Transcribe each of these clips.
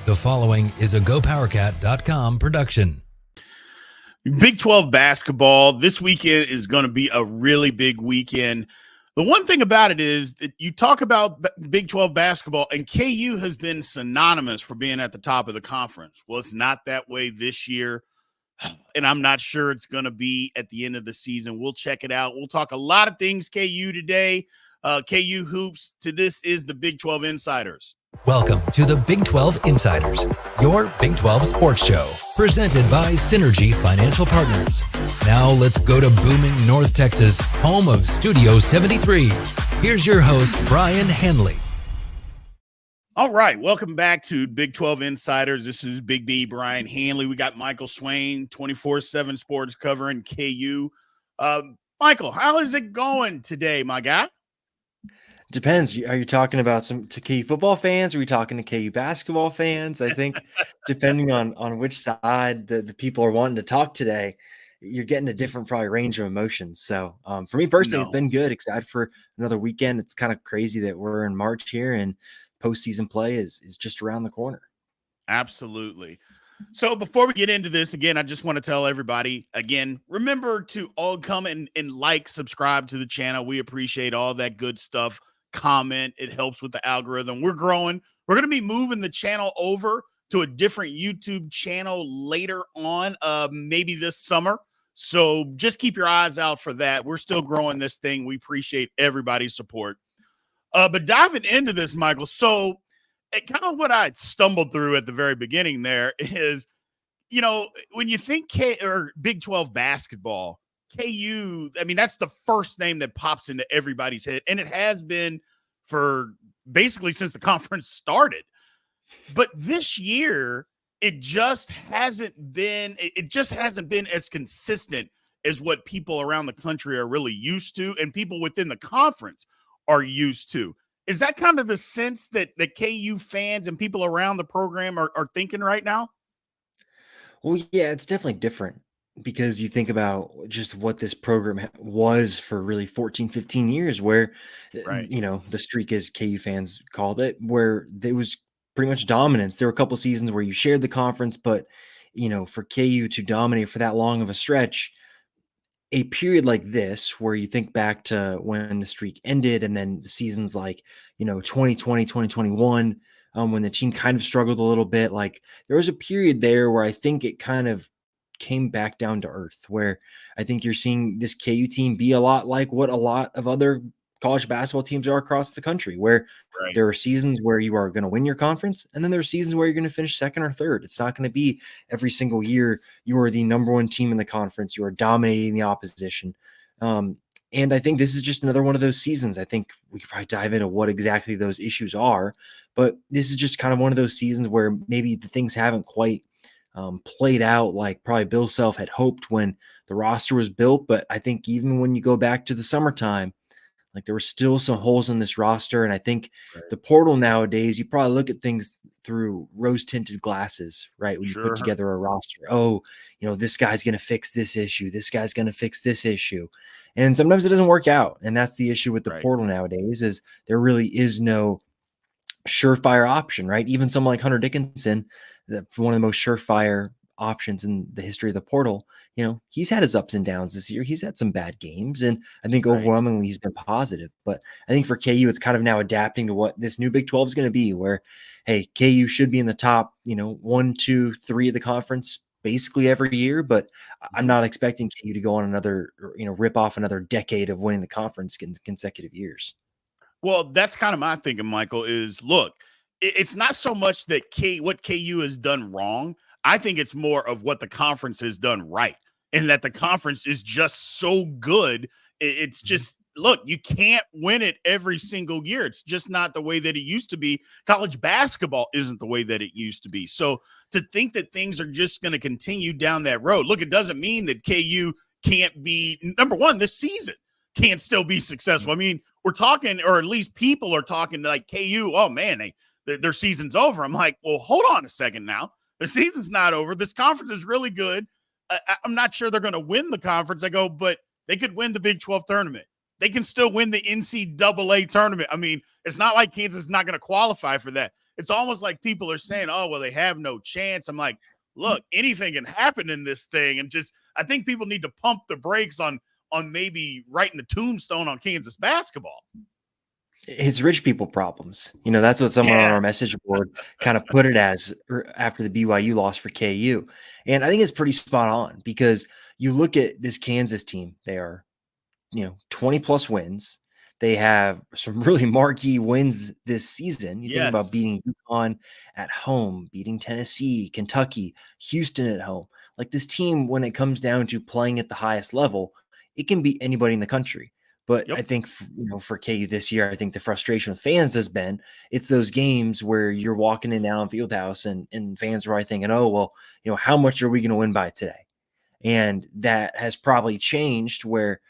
The following is a GoPowercat.com production. Big 12 basketball this weekend is going to be a really big weekend. The one thing about it is that you talk about Big 12 basketball, and KU has been synonymous for being at the top of the conference. Well, it's not that way this year, and I'm not sure it's going to be at the end of the season. We'll check it out. We'll talk a lot of things KU today, KU hoops. This is the Big 12 Insiders. Welcome to the Big 12 Insiders, your Big 12 sports show, presented by Synergy Financial Partners. Now let's go to booming North Texas, home of Studio 73. Here's your host, Brien Hanley. All right, welcome back to Big 12 Insiders. This is Big B, Brien Hanley. We got Michael Swain, 24/7 Sports covering KU. Michael, how is it going today, my guy? Depends. Are you talking about to KU football fans? Or are we talking to KU basketball fans? I think depending on which side the people are wanting to talk today, you're getting a different probably range of emotions. So for me personally, It's been good. Excited for another weekend. It's kind of crazy that we're in March here and postseason play is just around the corner. Absolutely. So before we get into this, again, I just want to tell everybody, again, remember to all come and like, subscribe to the channel. We appreciate all that good stuff. Comment. It helps with the algorithm. We're growing. We're going to be moving the channel over to a different YouTube channel later on, maybe this summer. So just keep your eyes out for that. We're still growing this thing. We appreciate everybody's support. But diving into this, Michael, so kind of what I stumbled through at the very beginning there is, you know, when you think Big 12 basketball, KU, I mean, that's the first name that pops into everybody's head, and it has been for basically since the conference started. But this year, it just hasn't been as consistent as what people around the country are really used to, and people within the conference are used to. Is that kind of the sense that the KU fans and people around the program are thinking right now? Well, yeah, it's definitely different because you think about just what this program was for really 14, 15 years, where, Right. The streak, as KU fans called it, where there was pretty much dominance. There were a couple seasons where you shared the conference, but, for KU to dominate for that long of a stretch, a period like this, where you think back to when the streak ended and then seasons like, 2020, 2021, when the team kind of struggled a little bit, like there was a period there where I think it kind of came back down to earth, where I think you're seeing this KU team be a lot like what a lot of other college basketball teams are across the country, where there are seasons where you are going to win your conference, and then there are seasons where you're going to finish second or third. It's not going to be every single year you are the number one team in the conference, you are dominating the opposition. And I think this is just another one of those seasons. I think we could probably dive into what exactly those issues are, but this is just kind of one of those seasons where maybe the things haven't quite played out like probably Bill Self had hoped when the roster was built. But I think even when you go back to the summertime, like there were still some holes in this roster. And I think the portal nowadays, you probably look at things through rose-tinted glasses, right? When you put together a roster, this guy's going to fix this issue. This guy's going to fix this issue. And sometimes it doesn't work out. And that's the issue with the portal nowadays, is there really is no surefire option, right? Even someone like Hunter Dickinson, one of the most surefire options in the history of the portal, he's had his ups and downs this year. He's had some bad games, and I think overwhelmingly he's been positive. But I think for KU, it's kind of now adapting to what this new Big 12 is going to be, where, hey, KU should be in the top, 1, 2, 3 of the conference basically every year, but I'm not expecting KU to go on another, rip off another decade of winning the conference in consecutive years. Well, that's kind of my thinking, Michael, is look, it's not so much that what KU has done wrong. I think it's more of what the conference has done right, and that the conference is just so good. It's just, look, you can't win it every single year. It's just not the way that it used to be. College basketball isn't the way that it used to be. So to think that things are just going to continue down that road, look, it doesn't mean that KU can't be number one this season, can't still be successful. I mean, we're talking, or at least people are talking like KU, oh man, their season's over. I'm like, well, hold on a second now. The season's not over. This conference is really good. I'm not sure they're going to win the conference. I go, but they could win the Big 12 tournament. They can still win the NCAA tournament. I mean, it's not like Kansas is not going to qualify for that. it's almost like people are saying, oh, well, they have no chance. I'm like, look, anything can happen in this thing. And just, I think people need to pump the brakes on maybe writing a tombstone on Kansas basketball. It's rich people problems. That's what someone on our message board kind of put it as after the BYU loss for KU. And I think it's pretty spot on, because you look at this Kansas team, they are, 20 plus wins. They have some really marquee wins this season. You think about Yes. beating UConn at home, beating Tennessee, Kentucky, Houston at home. Like, this team, when it comes down to playing at the highest level, it can beat anybody in the country. But Yep. I think, for KU this year, I think the frustration with fans has been, it's those games where you're walking in Allen Fieldhouse and fans are thinking, oh, well, how much are we going to win by today? And that has probably changed where,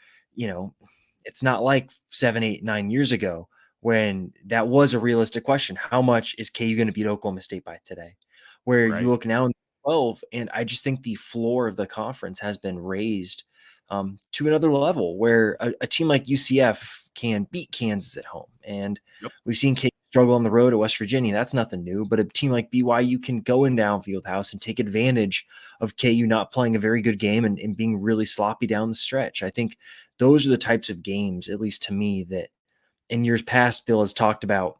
it's not like 7, 8, 9 years ago when that was a realistic question. How much is KU going to beat Oklahoma State by today? Where you Right. look now in 12, and I just think the floor of the conference has been raised to another level where a team like UCF can beat Kansas at home. And Yep. we've seen KU struggle on the road at West Virginia. That's nothing new. But a team like BYU can go in down Fieldhouse and take advantage of KU not playing a very good game and being really sloppy down the stretch. I think those are the types of games, at least to me, that in years past, Bill has talked about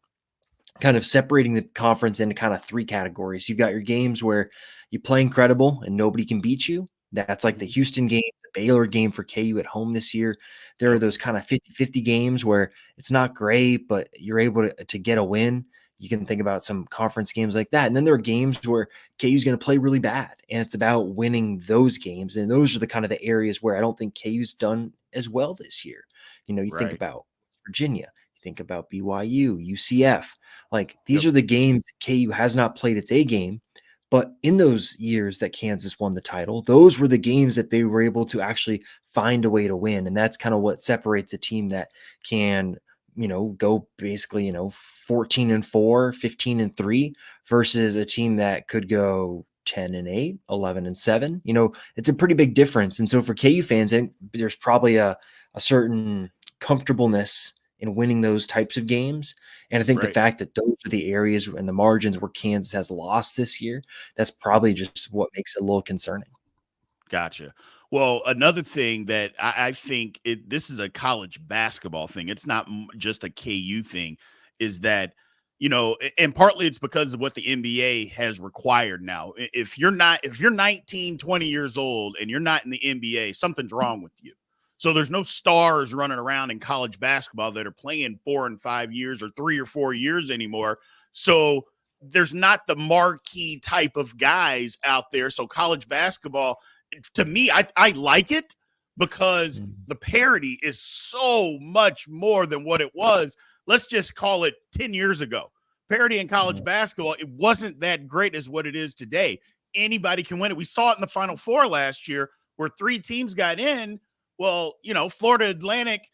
kind of separating the conference into kind of 3 categories. You've got your games where you play incredible and nobody can beat you. That's like the Houston game, the Baylor game for KU at home this year. There are those kind of 50-50 games where it's not great, but you're able to get a win. You can think about some conference games like that. And then there are games where KU is going to play really bad, and it's about winning those games. And those are the kind of the areas where I don't think KU's done as well this year. You think about Virginia, you think about BYU, UCF. Like, these are the games KU has not played its A game. But in those years that Kansas won the title, those were the games that they were able to actually find a way to win. And that's kind of what separates a team that can, go basically, 14-4, 15-3 versus a team that could go 10-8, 11-7. It's a pretty big difference. And so for KU fans, there's probably a certain comfortableness in winning those types of games. And I think the fact that those are the areas and the margins where Kansas has lost this year, that's probably just what makes it a little concerning. Gotcha. Well, another thing that I think this is a college basketball thing. It's not just a KU thing, is that, and partly it's because of what the NBA has required now. If you're 19, 20 years old and you're not in the NBA, something's wrong with you. So there's no stars running around in college basketball that are playing 4 and 5 years or 3 or 4 years anymore. So there's not the marquee type of guys out there. So college basketball, to me, I like it because the parity is so much more than what it was. Let's just call it 10 years ago. Parity in college basketball, it wasn't that great as what it is today. Anybody can win it. We saw it in the Final Four last year where 3 teams got in. Well, Florida Atlantic,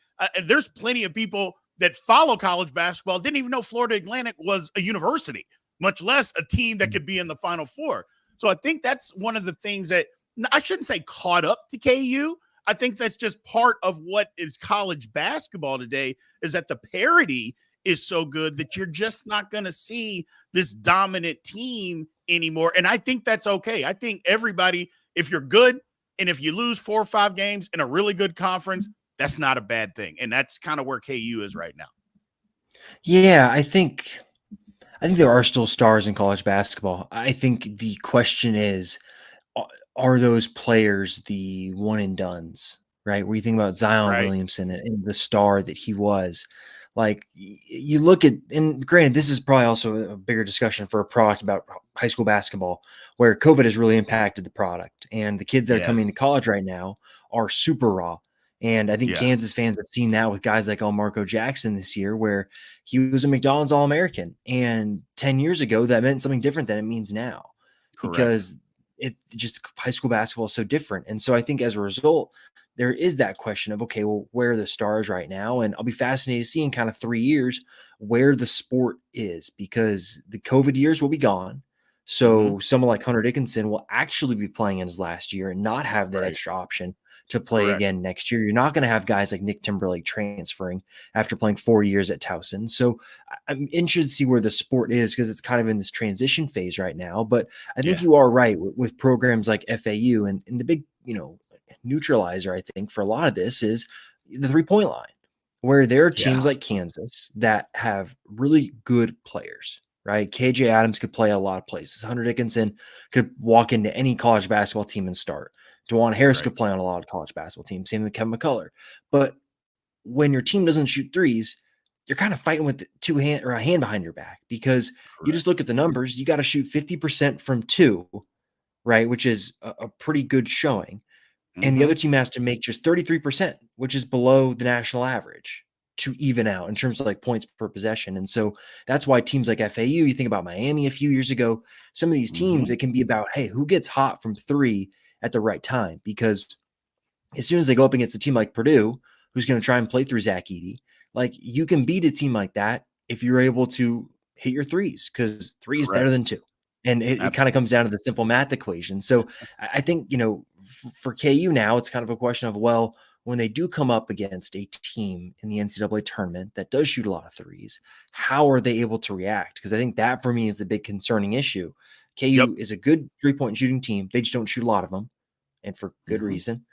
there's plenty of people that follow college basketball didn't even know Florida Atlantic was a university, much less a team that could be in the Final Four. So I think that's one of the things that I shouldn't say caught up to KU. I think that's just part of what is college basketball today, is that the parity is so good that you're just not going to see this dominant team anymore. And I think that's okay. I think everybody, if you're good, and if you lose 4 or 5 games in a really good conference, that's not a bad thing. And that's kind of where KU is right now. Yeah, I think there are still stars in college basketball. I think the question is, are those players the one and dones, right? Where you think about Zion Williamson and the star that he was. Like, you look at, and granted, this is probably also a bigger discussion for a product about high school basketball, where COVID has really impacted the product. And the kids that are coming to college right now are super raw. And I think Kansas fans have seen that with guys like Marco Jackson this year, where he was a McDonald's All-American. And 10 years ago, that meant something different than it means now. Because it just, high school basketball is so different. And so I think as a result, there is that question of, okay, well, where are the stars right now? And I'll be fascinated to see in kind of 3 years where the sport is, because the COVID years will be gone. So someone like Hunter Dickinson will actually be playing in his last year and not have that Right. extra option to play Correct. again next year. You're not going to have guys like Nick Timberlake transferring after playing 4 years at Towson. So I'm interested to see where the sport is because it's kind of in this transition phase right now. But I think Yeah. you are right with programs like FAU and the big, neutralizer, I think, for a lot of this is the 3-point line, where there are teams Yeah. like Kansas that have really good players, right? KJ Adams could play a lot of places. Hunter Dickinson could walk into any college basketball team and start. DeJuan Harris Right. could play on a lot of college basketball teams. Same with Kevin McCullar. But when your team doesn't shoot threes, you're kind of fighting with a hand behind your back because you just look Correct. at the numbers. You got to shoot 50% from two, right? Which is a pretty good showing. And the other Mm-hmm. team has to make just 33%, which is below the national average to even out in terms of like points per possession. And so that's why teams like FAU, you think about Miami a few years ago, some of these teams, Mm-hmm. it can be about, hey, who gets hot from three at the right time? Because as soon as they go up against a team like Purdue, who's going to try and play through Zach Edey, like you can beat a team like that if you're able to hit your threes because three is better Correct. than two. And it kind of Absolutely. comes down to the simple math equation. So I think, for KU now, it's kind of a question of, well, when they do come up against a team in the NCAA tournament that does shoot a lot of threes, how are they able to react? Because I think that for me is the big concerning issue. Yep. KU is a good 3-point shooting team. They just don't shoot a lot of them, and for good Mm-hmm. reason.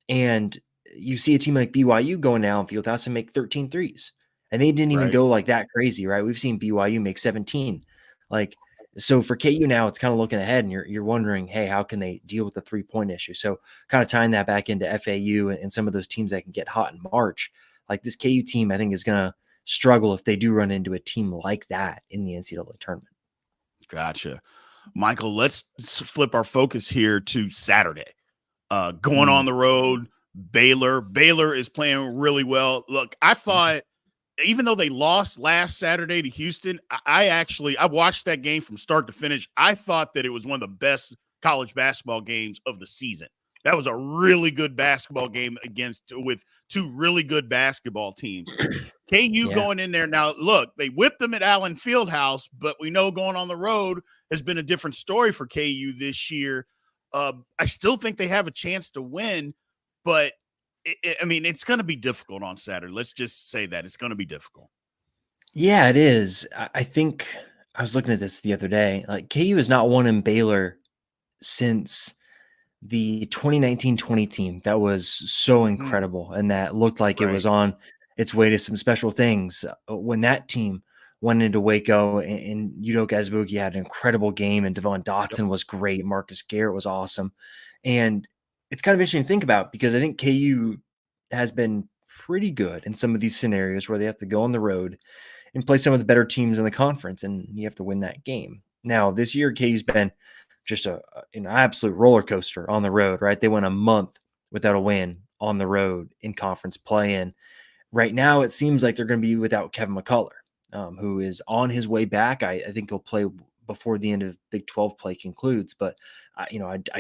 And you see a team like BYU going down Fieldhouse and make 13 threes. And they didn't even Right. go like that crazy, right? We've seen BYU make 17. Like, so for KU now, it's kind of looking ahead and you're wondering, hey, how can they deal with the 3-point issue? So kind of tying that back into FAU and some of those teams that can get hot in March. Like this KU team, I think is going to struggle if they do run into a team like that in the NCAA tournament. Gotcha. Michael, let's flip our focus here to Saturday. Going on Mm, the road, Baylor. Baylor is playing really well. Look, I yeah. thought even though they lost last Saturday to Houston, I watched that game from start to finish. I thought that it was one of the best college basketball games of the season. That was a really good basketball game with two really good basketball teams. KU Yeah. going in there now. Look, they whipped them at Allen Fieldhouse, but we know going on the road has been a different story for KU this year. I still think they have a chance to win, but it's going to be difficult on Saturday. Let's just say that it's going to be difficult. Yeah, it is. I think I was looking at this the other day. Like KU has not won in Baylor since the 2019-20 team that was so Mm-hmm. incredible and that looked like it was Right. on its way to some special things. When that team went into Waco and Udoka Azubuike had an incredible game and Devon Yep. Dotson was great. Marcus Garrett was awesome. And it's kind of interesting to think about because I think KU has been pretty good in some of these scenarios where they have to go on the road and play some of the better teams in the conference, and you have to win that game. Now, this year, KU's been just an absolute roller coaster on the road, right? They went a month without a win on the road in conference play. And right now, it seems like they're going to be without Kevin McCullar, who is on his way back. I think he'll play before the end of Big 12 play concludes. But, I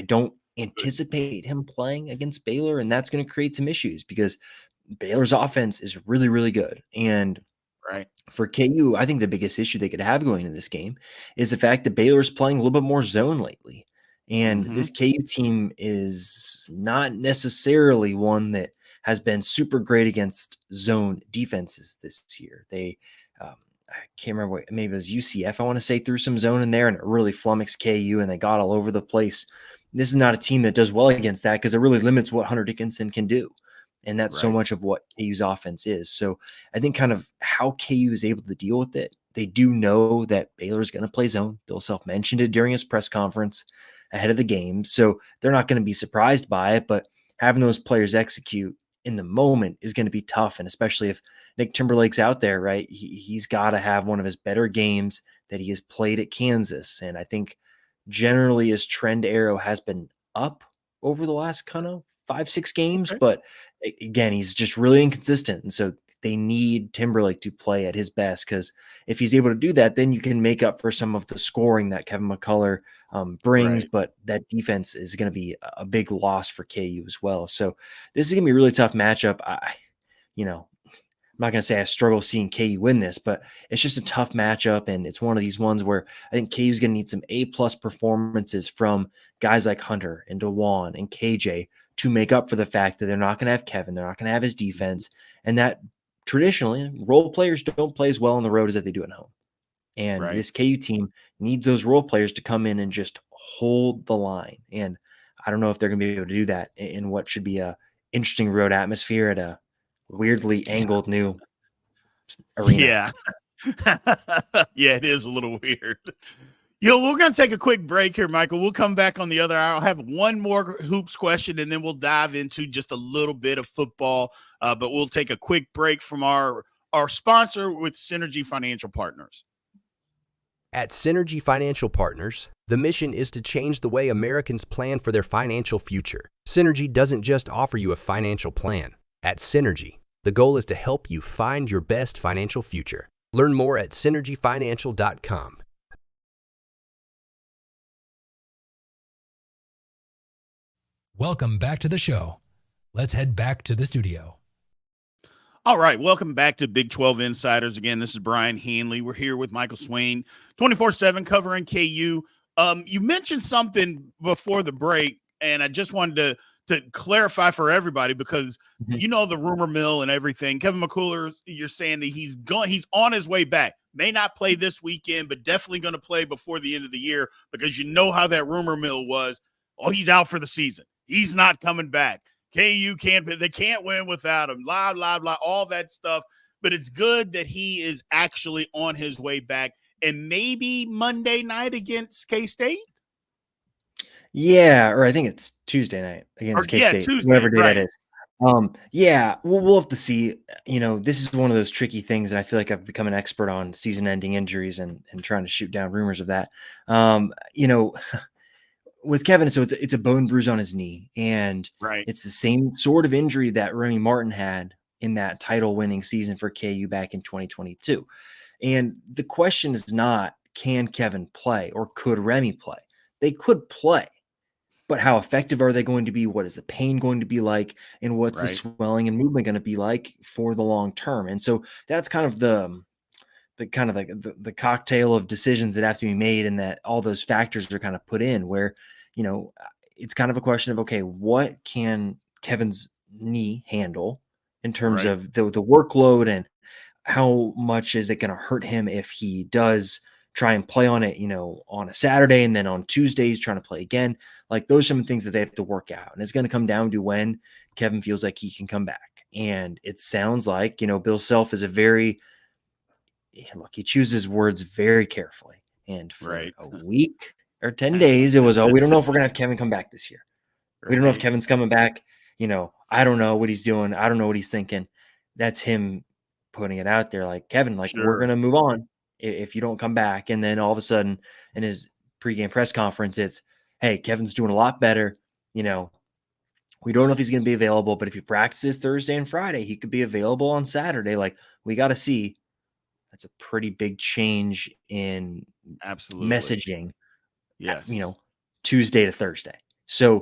don't Good. anticipate him playing against Baylor, and that's going to create some issues because Baylor's offense is really, really good. And Right. for KU, I think the biggest issue they could have going into this game is the fact that Baylor is playing a little bit more zone lately. And Mm-hmm. this KU team is not necessarily one that has been super great against zone defenses this year. I can't remember what, maybe it was UCF, I want to say, threw some zone in there and it really flummoxed KU and they got all over the place. This is not a team that does well against that because it really limits what Hunter Dickinson can do. And that's so Right. much of what KU's offense is. So I think kind of how KU is able to deal with it. They do know that Baylor is going to play zone. Bill Self mentioned it during his press conference ahead of the game. So they're not going to be surprised by it, but having those players execute in the moment is going to be tough. And especially if Nick Timberlake's out there, right? He's got to have one of his better games that he has played at Kansas. And I think generally his trend arrow has been up over the last kind of 5-6 games, Okay. but again, he's just really inconsistent. And so they need Timberlake to play at his best because if he's able to do that, then you can make up for some of the scoring that Kevin McCullar brings. Right. But that defense is going to be a big loss for KU as well. So this is going to be a really tough matchup. You know, not going to say I struggle seeing KU win this, but it's just a tough matchup. And it's one of these ones where I think KU is going to need some A+ performances from guys like Hunter and DeJuan and KJ to make up for the fact that they're not going to have Kevin. They're not going to have his defense. And that traditionally role players don't play as well on the road as that they do at home. And Right. this KU team needs those role players to come in and just hold the line. And I don't know if they're going to be able to do that in what should be a interesting road atmosphere at a weirdly angled new arena. Yeah. Yeah, it is a little weird. We're going to take a quick break here, Michael. We'll come back on the other hour. I'll have one more hoops question, and then we'll dive into just a little bit of football. But we'll take a quick break from our sponsor with Synergy Financial Partners. At Synergy Financial Partners, the mission is to change the way Americans plan for their financial future. Synergy doesn't just offer you a financial plan. At Synergy, the goal is to help you find your best financial future. Learn more at synergyfinancial.com. Welcome back to the show. Let's head back to the studio. All right, welcome back to Big 12 Insiders. Again, this is Brien Hanley. We're here with Michael Swain, 24/7 covering KU. You mentioned something before the break, and I just wanted to clarify for everybody because you know the rumor mill and everything. Kevin Mccullar, you're saying that he's on his way back. May not play this weekend, but definitely going to play before the end of the year because you know how that rumor mill was. Oh, he's out for the season. He's not coming back. KU they can't win without him, blah, blah, blah, all that stuff. But it's good that he is actually on his way back and maybe Monday night against K-State. Yeah, or I think it's Tuesday night against K-State, Tuesday, whatever day right. that is. Yeah, we'll have to see. This is one of those tricky things, and I feel like I've become an expert on season-ending injuries and trying to shoot down rumors of that. With Kevin, so it's a bone bruise on his knee, and Right. it's the same sort of injury that Remy Martin had in that title-winning season for KU back in 2022. And the question is not, can Kevin play or could Remy play? They could play, but how effective are they going to be? What is the pain going to be like? And what's the swelling and movement going to be like for the long term? And so that's kind of the cocktail of decisions that have to be made, and that all those factors are kind of put in where, it's kind of a question of, okay, what can Kevin's knee handle in terms of the workload, and how much is it going to hurt him if he does try and play on it, on a Saturday, and then on Tuesdays trying to play again. Like, those are some things that they have to work out. And it's going to come down to when Kevin feels like he can come back. And it sounds like, Bill Self is he chooses words very carefully. And for a week or 10 days, it was, we don't know if we're going to have Kevin come back this year. We don't know if Kevin's coming back. I don't know what he's doing. I don't know what he's thinking. That's him putting it out there like, Kevin, we're going to move on if you don't come back. And then all of a sudden in his pregame press conference, it's, hey, Kevin's doing a lot better. We don't know if he's going to be available, but if he practices Thursday and Friday, he could be available on Saturday. Like, we got to see. That's a pretty big change in messaging. Yes. Tuesday to Thursday. So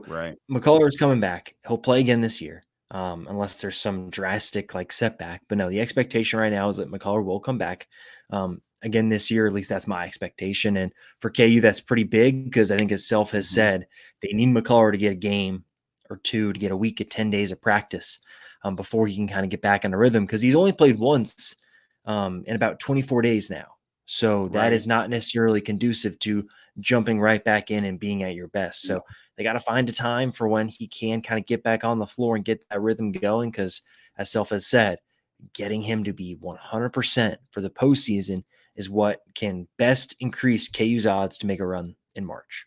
Mccullar is coming back. He'll play again this year, unless there's some drastic setback. But no, the expectation right now is that Mccullar will come back again this year. At least that's my expectation. And for KU, that's pretty big because I think, as Self has said, they need Mccullar to get a game or two, to get a week of 10 days of practice before he can kind of get back on the rhythm, because he's only played once in about 24 days now. So that is not necessarily conducive to jumping right back in and being at your best. So they got to find a time for when he can kind of get back on the floor and get that rhythm going. Because, as Self has said, getting him to be 100% for the postseason is what can best increase KU's odds to make a run in March.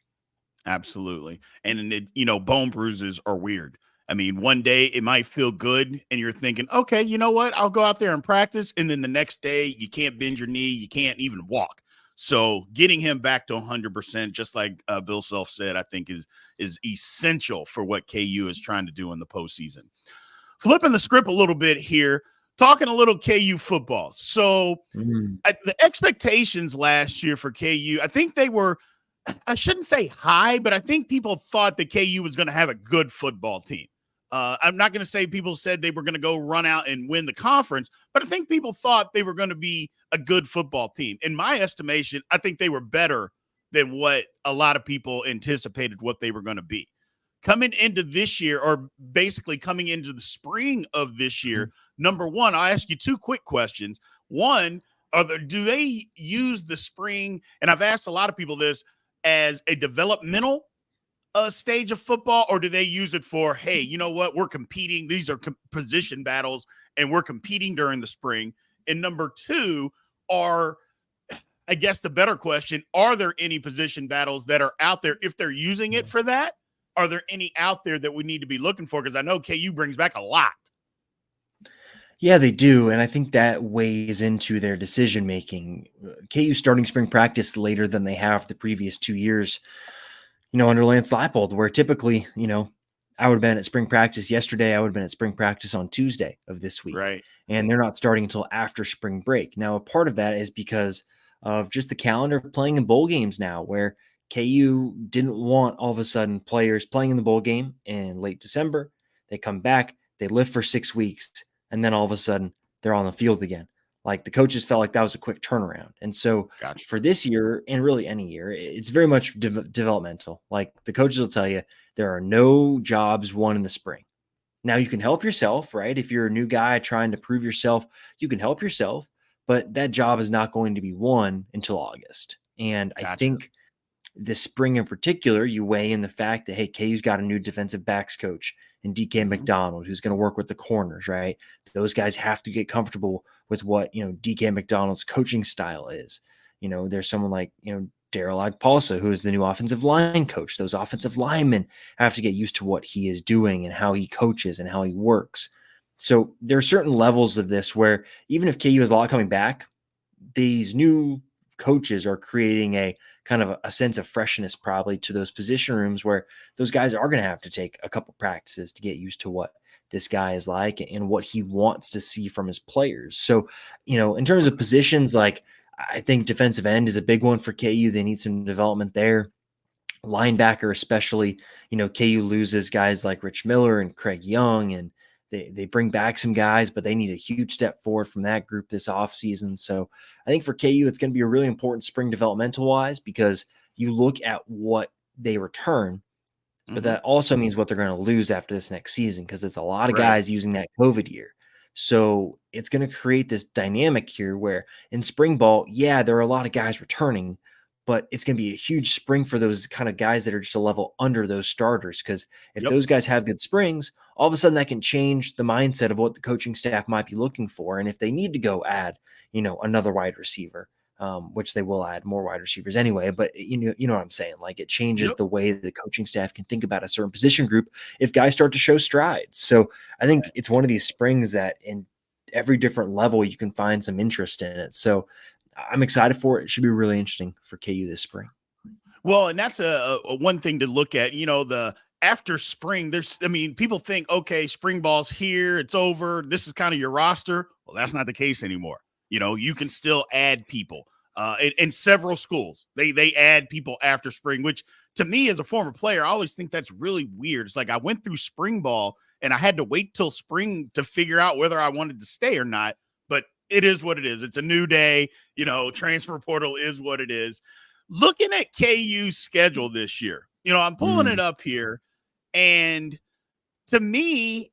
Absolutely. And, bone bruises are weird. I mean, one day it might feel good and you're thinking, okay, you know what? I'll go out there and practice. And then the next day you can't bend your knee. You can't even walk. So getting him back to 100%, just like Bill Self said, I think is essential for what KU is trying to do in the postseason. Flipping the script a little bit here, talking a little KU football. So the expectations last year for KU, I think they were, I shouldn't say high, but I think people thought that KU was going to have a good football team. I'm not going to say people said they were going to go run out and win the conference, but I think people thought they were going to be a good football team. In my estimation, I think they were better than what a lot of people anticipated what they were going to be. Coming into this year, or basically coming into the spring of this year, number one, I'll ask you two quick questions. One, do they use the spring, and I've asked a lot of people this, as a developmental stage of football, or do they use it for, hey, you know what, we're competing, these are position battles, and we're competing during the spring? And number two, I guess the better question, are there any position battles that are out there? If they're using it for that, are there any out there that we need to be looking for? Because I know KU brings back a lot. Yeah, they do. And I think that weighs into their decision making. KU starting spring practice later than they have the previous 2 years, under Lance Leipold, where typically, I would have been at spring practice yesterday. I would have been at spring practice on Tuesday of this week. Right. And they're not starting until after spring break. Now, a part of that is because of just the calendar of playing in bowl games now, where KU didn't want all of a sudden players playing in the bowl game in late December. They come back, they live for 6 weeks, and then all of a sudden they're on the field again. Like, the coaches felt like that was a quick turnaround. And so for this year, and really any year, it's very much developmental. Like, the coaches will tell you there are no jobs won in the spring. Now, you can help yourself, right? If you're a new guy trying to prove yourself, you can help yourself, but that job is not going to be won until August. And I think this spring in particular, you weigh in the fact that, hey, KU's got a new defensive backs coach and DK McDonald, who's going to work with the corners, right? Those guys have to get comfortable with what, DK McDonald's coaching style is. There's someone like, Daryl Agpalsa, who is the new offensive line coach. Those offensive linemen have to get used to what he is doing and how he coaches and how he works. So there are certain levels of this where even if KU has a lot coming back, these new coaches are creating a kind of a sense of freshness probably to those position rooms, where those guys are going to have to take a couple practices to get used to what this guy is like and what he wants to see from his players. So, in terms of positions, like, I think defensive end is a big one for KU. They need some development there. Linebacker, especially, KU loses guys like Rich Miller and Craig Young, and they bring back some guys, but they need a huge step forward from that group this offseason. So I think for KU, it's going to be a really important spring developmental-wise, because you look at what they return, but that also means what they're going to lose after this next season, because it's a lot of guys using that COVID year. So it's going to create this dynamic here where in spring ball, there are a lot of guys returning, but it's going to be a huge spring for those kind of guys that are just a level under those starters. Because if those guys have good springs, all of a sudden that can change the mindset of what the coaching staff might be looking for. And if they need to go add, another wide receiver, which they will add more wide receivers anyway, but you know what I'm saying? Like, it changes the way that the coaching staff can think about a certain position group if guys start to show strides. So I think it's one of these springs that in every different level, you can find some interest in it. So I'm excited for it. It should be really interesting for KU this spring. Well, and that's a one thing to look at, the after spring, people think, okay, spring ball's here, it's over, this is kind of your roster. Well, that's not the case anymore. You can still add people in several schools. They add people after spring, which to me as a former player, I always think that's really weird. It's like I went through spring ball and I had to wait till spring to figure out whether I wanted to stay or not. But it is what it is. It's a new day. Transfer portal is what it is. Looking at KU's schedule this year, I'm pulling it up here. And to me,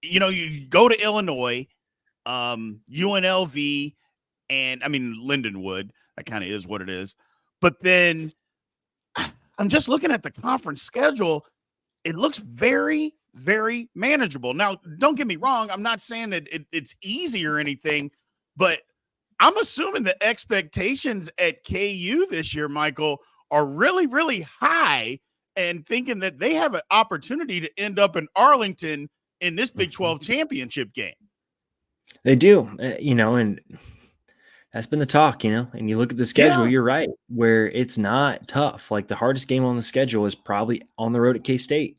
you go to Illinois, UNLV, and Lindenwood. That kind of is what it is. But then I'm just looking at the conference schedule. It looks very, very manageable. Now, don't get me wrong. I'm not saying that it's easy or anything, but I'm assuming the expectations at KU this year, Michael, are really, really high, and thinking that they have an opportunity to end up in Arlington in this Big 12 championship game. They do, and that's been the talk, and you look at the schedule, you're right, where it's not tough. Like, the hardest game on the schedule is probably on the road at K-State.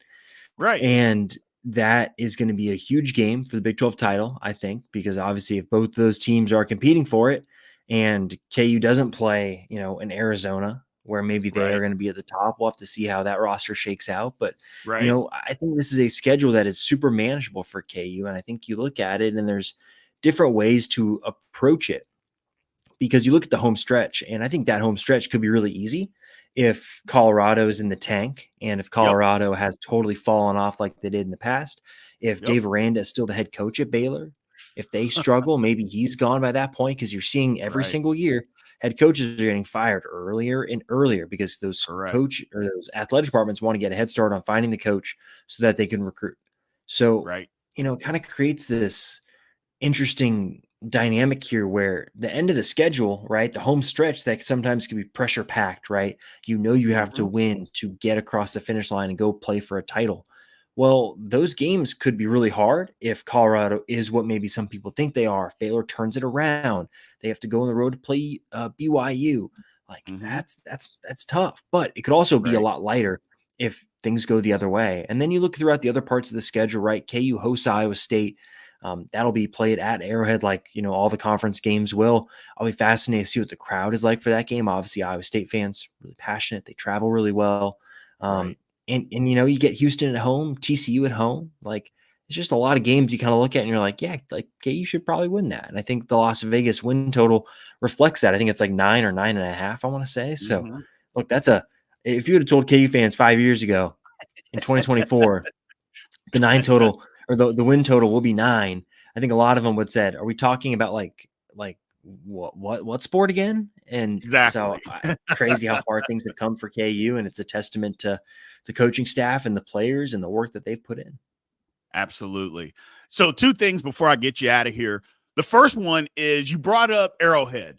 Right. And that is going to be a huge game for the Big 12 title, I think, because obviously if both those teams are competing for it and KU doesn't play, in Arizona, where maybe they are going to be at the top. We'll have to see how that roster shakes out. But, Right. I think this is a schedule that is super manageable for KU. And I think you look at it and there's different ways to approach it, because you look at the home stretch, and I think that home stretch could be really easy if Colorado is in the tank and if Colorado has totally fallen off like they did in the past. If Dave Aranda is still the head coach at Baylor, if they struggle, maybe he's gone by that point, because you're seeing every single year head coaches are getting fired earlier and earlier because those coach or those athletic departments want to get a head start on finding the coach so that they can recruit. So, it kind of creates this interesting dynamic here where the end of the schedule, right? The home stretch that sometimes can be pressure packed, right? You have to win to get across the finish line and go play for a title. Well, those games could be really hard if Colorado is what maybe some people think they are. If Baylor turns it around, they have to go on the road to play BYU. Like that's tough, but it could also be a lot lighter if things go the other way. And then you look throughout the other parts of the schedule, right? KU hosts Iowa State. That'll be played at Arrowhead, like all the conference games will. I'll be fascinated to see what the crowd is like for that game. Obviously, Iowa State fans really passionate. They travel really well. And you get Houston at home, TCU at home. Like, it's just a lot of games you kind of look at and you're like, yeah, like KU should probably win that. And I think the Las Vegas win total reflects that. I think it's like 9 or 9.5, I want to say. So look, if you would have told KU fans 5 years ago in 2024, the 9 total or the win total will be 9, I think a lot of them would said, are we talking about like what sport again? And so crazy how far things have come for KU, and it's a testament to the coaching staff and the players and the work that they've put in. Absolutely. So 2 things before I get you out of here. The first one is you brought up Arrowhead,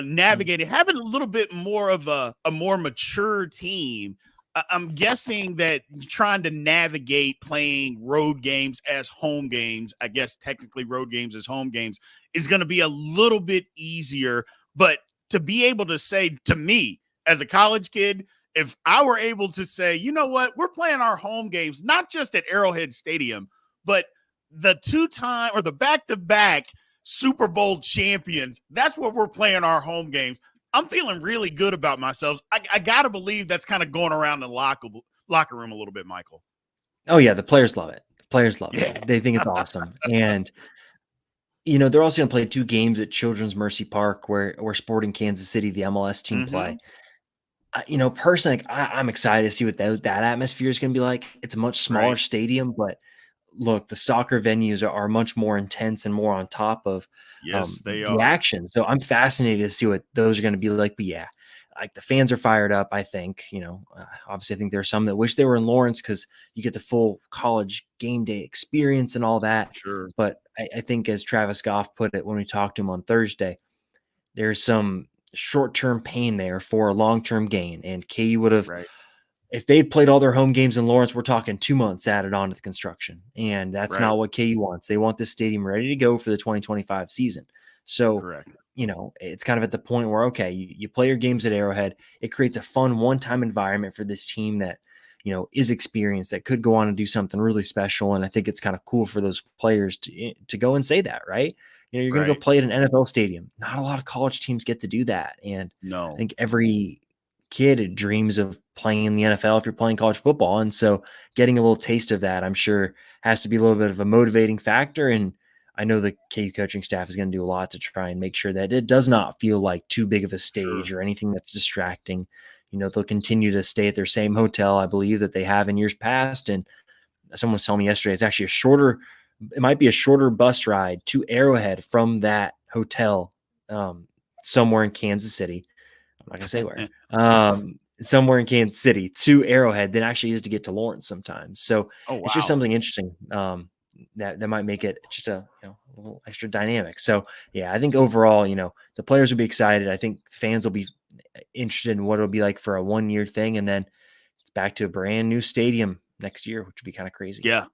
navigating, having a little bit more of a more mature team. I'm guessing that trying to navigate playing road games as home games, I guess technically road games as home games, is going to be a little bit easier. But to be able to say, to me as a college kid, if I were able to say, you know what, we're playing our home games, not just at Arrowhead Stadium, but the 2-time or the back-to-back Super Bowl champions, that's where we're playing our home games. I'm feeling really good about myself. I got to believe that's kind of going around the locker room a little bit, Michael. Oh, yeah. The players love it. The players love it. They think it's awesome. And, they're also going to play 2 games at Children's Mercy Park where Sporting Kansas City, the MLS team, play. Personally, I'm excited to see what that atmosphere is going to be like. It's a much smaller stadium, but look, the soccer venues are much more intense and more on top of the action. So I'm fascinated to see what those are going to be like. But yeah, like the fans are fired up. I think, obviously I think there are some that wish they were in Lawrence because you get the full college game day experience and all that. Sure. But I think, as Travis Goff put it when we talked to him on Thursday, there's some short-term pain there for a long-term gain. And KU would have, if they played all their home games in Lawrence, we're talking 2 months added on to the construction. And that's not what KU wants. They want this stadium ready to go for the 2025 season. So, it's kind of at the point where, okay, you play your games at Arrowhead. It creates a fun one-time environment for this team that, is experienced, that could go on and do something really special. And I think it's kind of cool for those players to go and say that, right? You're going to go play at an NFL stadium. Not a lot of college teams get to do that. And I think every kid dreams of playing in the NFL if you're playing college football. And so getting a little taste of that, I'm sure, has to be a little bit of a motivating factor. And I know the KU coaching staff is going to do a lot to try and make sure that it does not feel like too big of a stage or anything that's distracting. They'll continue to stay at their same hotel, I believe, that they have in years past. And someone was telling me yesterday, it's actually it might be a shorter bus ride to Arrowhead from that hotel somewhere in Kansas City. I'm not going to say where. Somewhere in Kansas City to Arrowhead than actually is to get to Lawrence sometimes. So it's just something interesting that might make it just a little extra dynamic. So yeah, I think overall, the players will be excited. I think fans will be interested in what it'll be like for a 1-year thing, and then it's back to a brand new stadium next year, which would be kind of crazy. Yeah,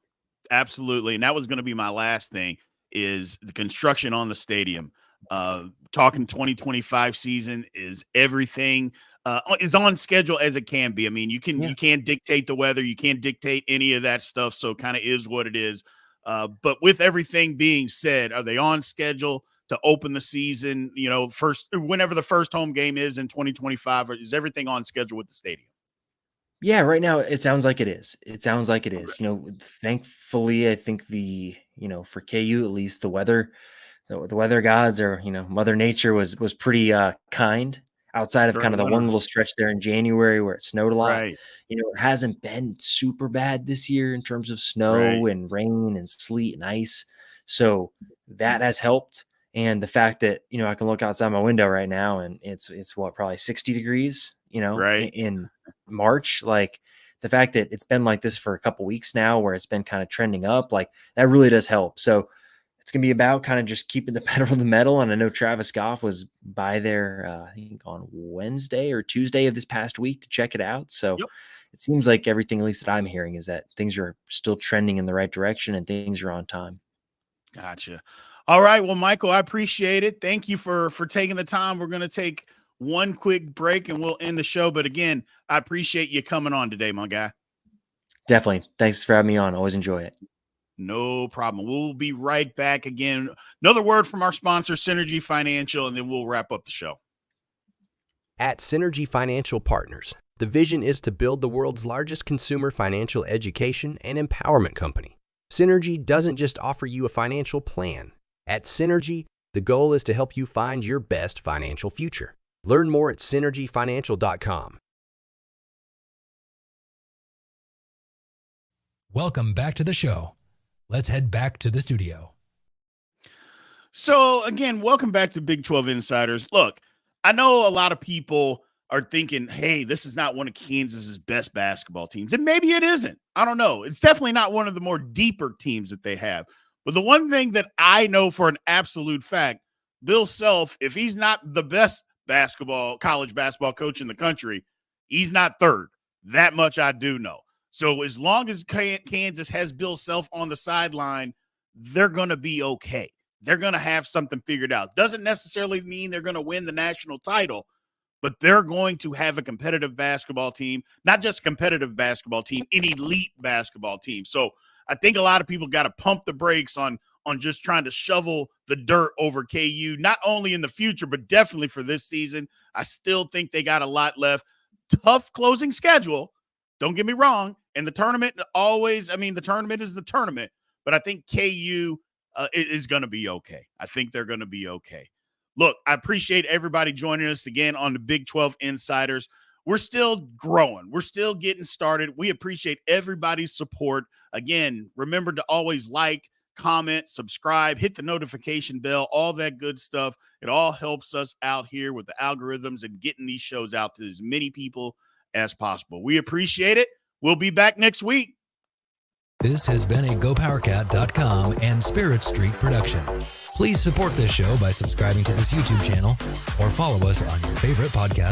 absolutely. And that was going to be my last thing, is the construction on the stadium. Talking 2025 season is everything is on schedule as it can be. I mean, you can't dictate the weather, you can't dictate any of that stuff. So kind of is what it is. But with everything being said, are they on schedule to open the season, whenever the first home game is in 2025? Or is everything on schedule with the stadium? Yeah, right now it sounds like it is. It sounds like it Okay. is. Thankfully, I think for KU at least, the weather gods, or Mother Nature was pretty kind, outside of During kind the of the one winter. little stretch there in January where it snowed a lot. Right. It hasn't been super bad this year in terms of Right. snow and rain and sleet and ice. So that has helped. And the fact that, I can look outside my window right now and it's what, probably 60 degrees, Right. in March. Like, the fact that it's been like this for a couple weeks now, where it's been kind of trending up, like, that really does help. So it's going to be about kind of just keeping the pedal to the metal. And I know Travis Goff was by there, I think on Wednesday or Tuesday of this past week to check it out. So Yep. it seems like everything, at least that I'm hearing, is that things are still trending in the right direction and things are on time. Gotcha. All right. Well, Michael, I appreciate it. Thank you for taking the time. We're going to take one quick break and we'll end the show. But again, I appreciate you coming on today, my guy. Definitely. Thanks for having me on. Always enjoy it. No problem. We'll be right back again. Another word from our sponsor, Synergy Financial, and then we'll wrap up the show. At Synergy Financial Partners, the vision is to build the world's largest consumer financial education and empowerment company. Synergy doesn't just offer you a financial plan. At Synergy, the goal is to help you find your best financial future. Learn more at synergyfinancial.com. Welcome back to the show. Let's head back to the studio. So again, welcome back to Big 12 Insiders. Look, I know a lot of people are thinking, hey, this is not one of Kansas's best basketball teams. And maybe it isn't. I don't know. It's definitely not one of the more deeper teams that they have. But the one thing that I know for an absolute fact, Bill Self, if he's not the best college basketball coach in the country, he's not third. That much I do know. So as long as Kansas has Bill Self on the sideline, they're going to be okay. They're going to have something figured out. Doesn't necessarily mean they're going to win the national title, but they're going to have a competitive basketball team, not just competitive basketball team, an elite basketball team. So I think a lot of people got to pump the brakes on just trying to shovel the dirt over KU, not only in the future, but definitely for this season. I still think they got a lot left. Tough closing schedule. Don't get me wrong. And the tournament the tournament is the tournament, but I think KU is going to be okay. I think they're going to be okay. Look, I appreciate everybody joining us again on the Big 12 Insiders. We're still growing. We're still getting started. We appreciate everybody's support. Again, remember to always like, comment, subscribe, hit the notification bell, all that good stuff. It all helps us out here with the algorithms and getting these shows out to as many people as possible. We appreciate it. We'll be back next week. This has been a GoPowercat.com and Spirit Street production. Please support this show by subscribing to this YouTube channel or follow us on your favorite podcast